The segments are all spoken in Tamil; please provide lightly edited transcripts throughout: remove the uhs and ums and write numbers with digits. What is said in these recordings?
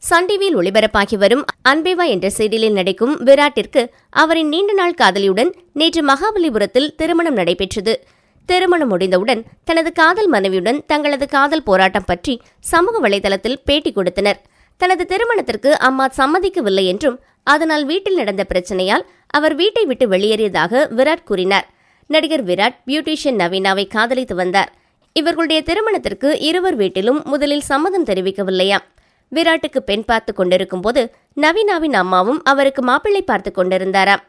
சன் டிவியில் ஒளிபரப்பாகி வரும் அன்பே வா என்ற சீரியலில் நடிக்கும் விராட்டிற்கு அவரின் நீண்ட நாள் காதலியுடன் நேற்று மகாபலிபுரத்தில் திருமணம் நடைபெற்றது. திருமணம் முடிந்தவுடன் தனது காதல் மனைவியுடன் தங்களது காதல் போராட்டம் பற்றி சமூக வலைதளத்தில் பேட்டி கொடுத்தனர். தனது திருமணத்திற்கு அம்மா சம்மதிக்கவில்லை என்றும் அதனால் வீட்டில் நடந்த பிரச்சனையால் அவர் வீட்டை விட்டு வெளியேறியதாக விராட் கூறினார். நடிகர் விராட் பியூட்டிஷியன் நவீனாவை காதலித்து வந்தார். இவர்களுடைய திருமணத்திற்கு இருவர் வீட்டிலும் முதலில் சம்மதம் தெரிவிக்கவில்லையாம். விராட்டுக்கு பெண் பார்த்து கொண்டிருக்கும் போது நவீனாவின் அம்மாவும் அவருக்கு மாப்பிள்ளை பார்த்து கொண்டிருந்தாராம்.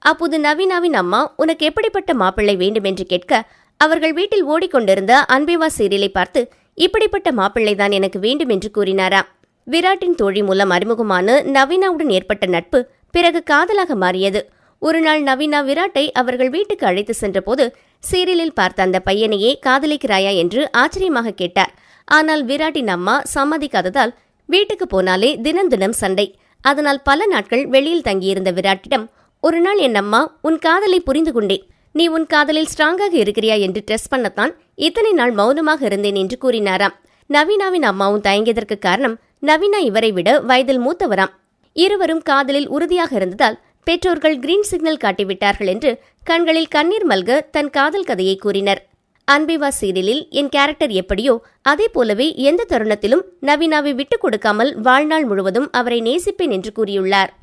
அப்போது நவீனாவின் அம்மா உனக்கு எப்படிப்பட்ட மாப்பிள்ளை வேண்டும் என்று கேட்க அவர்கள் வீட்டில் ஓடிக்கொண்டிருந்த அன்பே வா சீரியலை பார்த்து இப்படிப்பட்ட மாப்பிள்ளைதான் எனக்கு வேண்டும் என்று கூறினாராம். விராட்டின் தோழி மூலம் அறிமுகமான நவீனாவுடன் ஏற்பட்ட நட்பு பிறகு காதலாக மாறியது. ஒருநாள் நவீனா விராட்டை அவர்கள் வீட்டுக்கு அழைத்து சென்றபோது சீரியலில் பார்த்த அந்த பையனையே காதலிக்கிறாயா என்று ஆச்சரியமாக கேட்டார். ஆனால் விராட்டின் அம்மா சம்மதிக்காததால் வீட்டுக்கு போனாலே தினம் தினம் சண்டை. அதனால் பல நாட்கள் வெளியில் தங்கியிருந்த விராட்டிடம் ஒரு நாள் என் அம்மா உன் காதலை புரிந்து கொண்டேன், நீ உன் காதலில் ஸ்ட்ராங்காக இருக்கிறியா என்று டெஸ்ட் பண்ணத்தான் இத்தனை நாள் மௌனமாக இருந்தேன் என்று கூறினாராம். நவீனாவின் அம்மாவும் தயங்கியதற்கு காரணம் நவீனா இவரை விட வயதில் மூத்தவராம். இருவரும் காதலில் உறுதியாக இருந்ததால் பெற்றோர்கள் கிரீன் சிக்னல் காட்டிவிட்டார்கள் என்று கண்களில் கண்ணீர் மல்க தன் காதல் கதையை கூறினர். அன்பே வா சீரியலில் என் கேரக்டர் எப்படியோ அதே போலவே எந்த தருணத்திலும் நவீனாவை விட்டுக் கொடுக்காமல் வாழ்நாள் முழுவதும் அவரை நேசிப்பேன் என்று கூறியுள்ளார்.